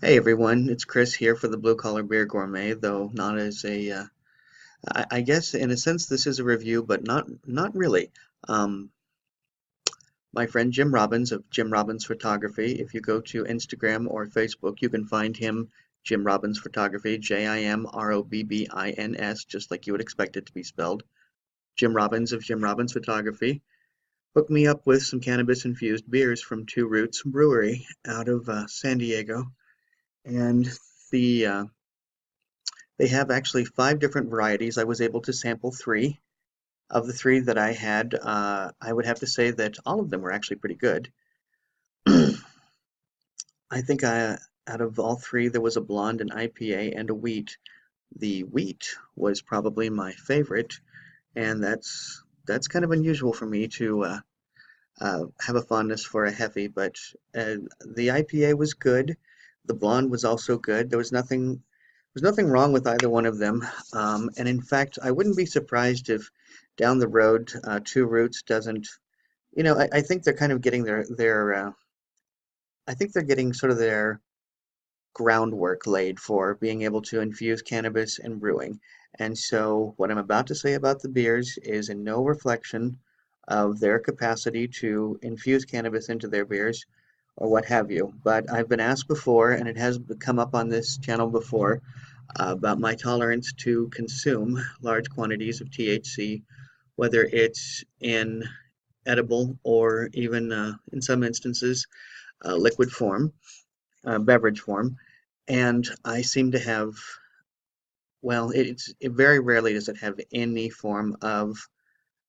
Hey everyone, it's Chris here for the Blue Collar Beer Gourmet, though not as I guess in a sense this is a review, but not really. Um, my friend Jim Robbins of Jim Robbins Photography, if you go to Instagram or Facebook, you can find him, Jim Robbins Photography, JimRobbins, just like you would expect it to be spelled. Jim Robbins of Jim Robbins Photography. Hooked me up with some cannabis-infused beers from Two Roots Brewery out of San Diego. And the they have actually five different varieties. I was able to sample three. Of the three that I had, I would have to say that all of them were actually pretty good. I think out of all three, there was a blonde, an IPA, and a wheat. The wheat was probably my favorite, and that's kind of unusual for me to have a fondness for a heavy. But the IPA was good. The blonde was also good. There's nothing wrong with either one of them. And in fact, I wouldn't be surprised if down the road, Two Roots doesn't, I think they're kind of getting I think they're getting sort of their groundwork laid for being able to infuse cannabis and brewing. And so what I'm about to say about the beers is in no reflection of their capacity to infuse cannabis into their beers or what have you. But I've been asked before, and it has come up on this channel before, about my tolerance to consume large quantities of THC, whether it's in edible or even in some instances liquid form, beverage form. And I seem to have, well, it very rarely does it have any form of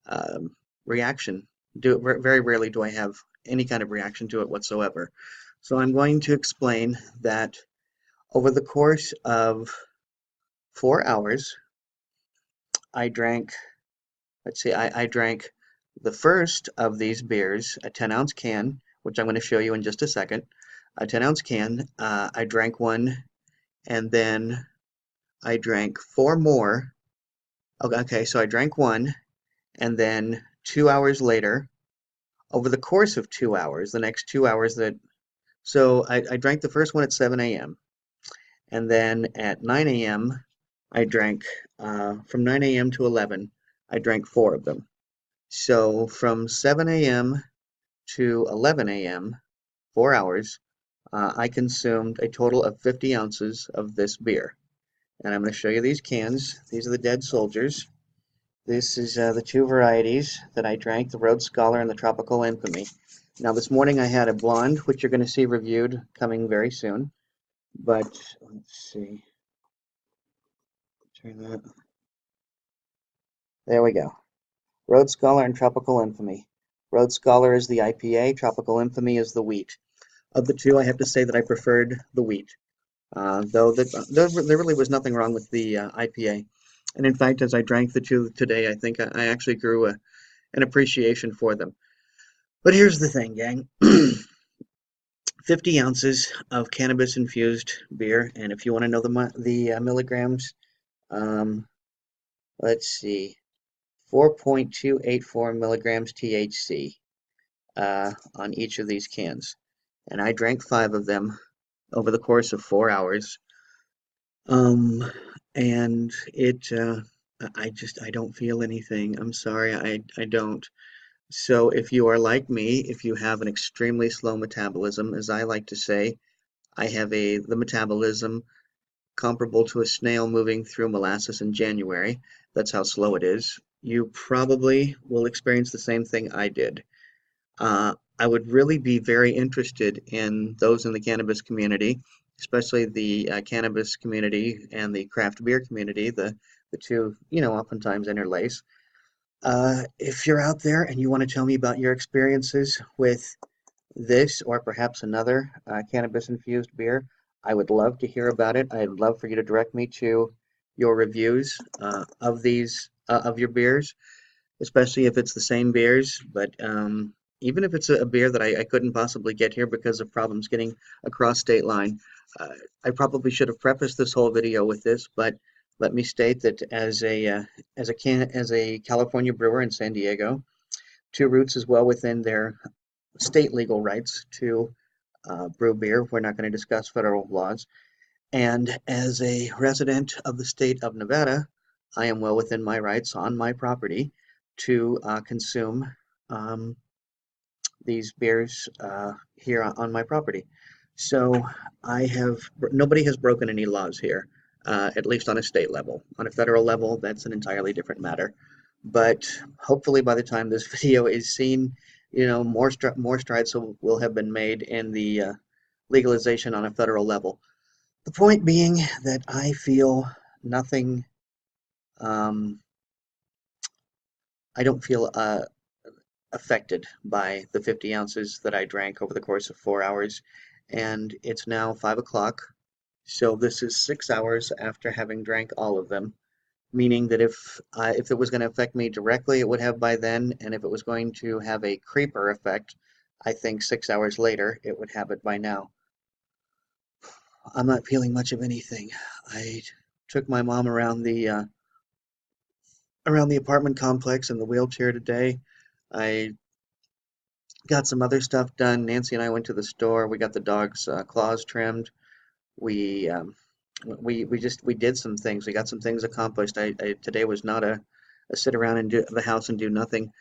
um, reaction. Very rarely do I have any kind of reaction to it whatsoever. So I'm going to explain that over the course of 4 hours, I drank, let's see, I drank the first of these beers, a 10-ounce can, which I'm going to show you in just a second. A 10-ounce can. I drank one, and then I drank four more. Okay, so I drank one, and then 2 hours later, over the course of 2 hours, the next 2 hours so I drank the first one at 7 a.m. And then at 9 a.m., I drank, from 9 a.m. to 11, I drank four of them. So from 7 a.m. to 11 a.m., 4 hours, I consumed a total of 50 ounces of this beer. And I'm going to show you these cans. These are the Dead Soldiers. This is the two varieties that I drank, the Rhodes Scholar and the Tropical Infamy. Now this morning I had a blonde, which you're going to see reviewed coming very soon. But let's see, turn that. There we go. Rhodes Scholar and Tropical Infamy. Rhodes Scholar is the IPA, Tropical Infamy is the wheat. Of the two, I have to say that I preferred the wheat, though there really was nothing wrong with the IPA. And in fact, as I drank the two today, I think I actually grew an appreciation for them. But here's the thing, gang. 50 ounces of cannabis-infused beer, and if you want to know the milligrams, um, let's see, 4.284 milligrams THC on each of these cans. And I drank five of them over the course of 4 hours. Um, and I don't feel anything. I'm sorry, I don't. So if you are like me, if you have an extremely slow metabolism, as I like to say, I have the metabolism comparable to a snail moving through molasses in January. That's how slow it is. You probably will experience the same thing I did. I would really be very interested in those in the cannabis community, especially the cannabis community and the craft beer community. The two, oftentimes interlace. If you're out there and you want to tell me about your experiences with this or perhaps another cannabis-infused beer, I would love to hear about it. I'd love for you to direct me to your reviews of your beers, especially if it's the same beers. But even if it's a beer that I couldn't possibly get here because of problems getting across state line, uh, I probably should have prefaced this whole video with this, but let me state that as a California brewer in San Diego, Two Roots is well within their state legal rights to brew beer. We're not going to discuss federal laws. And as a resident of the state of Nevada, I am well within my rights on my property to consume um, these beers here on my property. So nobody has broken any laws here, at least on a state level. On a federal level, that's an entirely different matter. But hopefully by the time this video is seen, more strides will have been made in the legalization on a federal level. The point being that I feel nothing, um, I don't feel affected by the 50 ounces that I drank over the course of 4 hours. And it's now 5 o'clock. So this is 6 hours after having drank all of them, meaning that if it was going to affect me directly, it would have by then. And if it was going to have a creeper effect, I think 6 hours later, it would have it by now. I'm not feeling much of anything. I took my mom around the apartment complex in the wheelchair today. I got some other stuff done. Nancy and I went to the store. We got the dog's claws trimmed. We we did some things. We got some things accomplished. Today was not a sit around and do the house and do nothing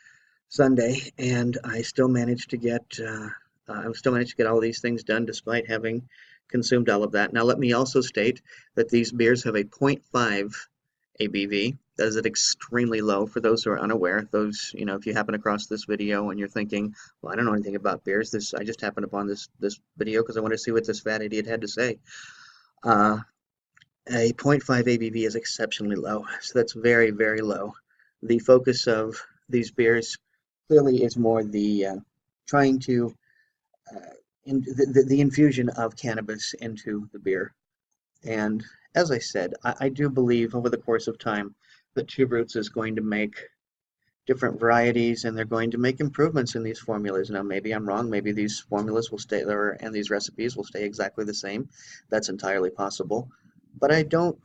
Sunday, and I still managed to get all these things done despite having consumed all of that. Now, let me also state that these beers have a zero point 0.5 ABV. That is extremely low for those who are unaware. If you happen across this video and you're thinking, well, I don't know anything about beers, I just happened upon this video because I want to see what this fat idiot had to say. A 0.5 ABV is exceptionally low, so that's very, very low. The focus of these beers clearly is more the trying to the infusion of cannabis into the beer. And as I said, I do believe over the course of time that Two Roots is going to make different varieties and they're going to make improvements in these formulas. Now, maybe I'm wrong. Maybe these formulas will stay there and these recipes will stay exactly the same. That's entirely possible. But I do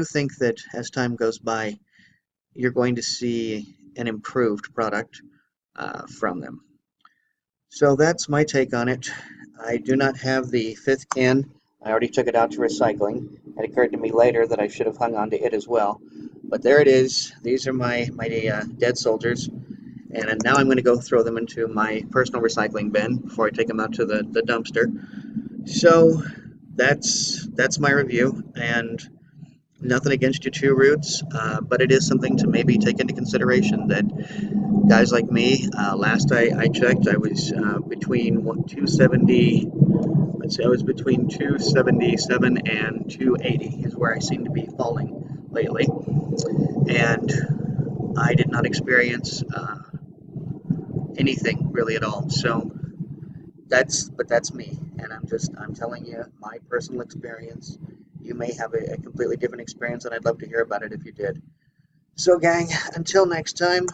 think that as time goes by, you're going to see an improved product from them. So that's my take on it. I do not have the fifth can. I already took it out to recycling. It occurred to me later that I should have hung on to it as well. But there it is. These are my dead soldiers. And now I'm going to go throw them into my personal recycling bin before I take them out to the dumpster. So that's my review. And nothing against you, Two Roots, but it is something to maybe take into consideration that guys like me, last I checked, I was between 270, let's say I was between 277 and 280 is where I seem to be falling lately. And I did not experience anything really at all. So that's me. And I'm telling you my personal experience. You may have a completely different experience, and I'd love to hear about it if you did. So gang, until next time,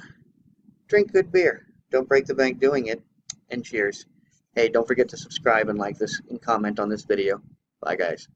drink good beer. Don't break the bank doing it. And cheers. Hey, don't forget to subscribe and like this and comment on this video. Bye, guys.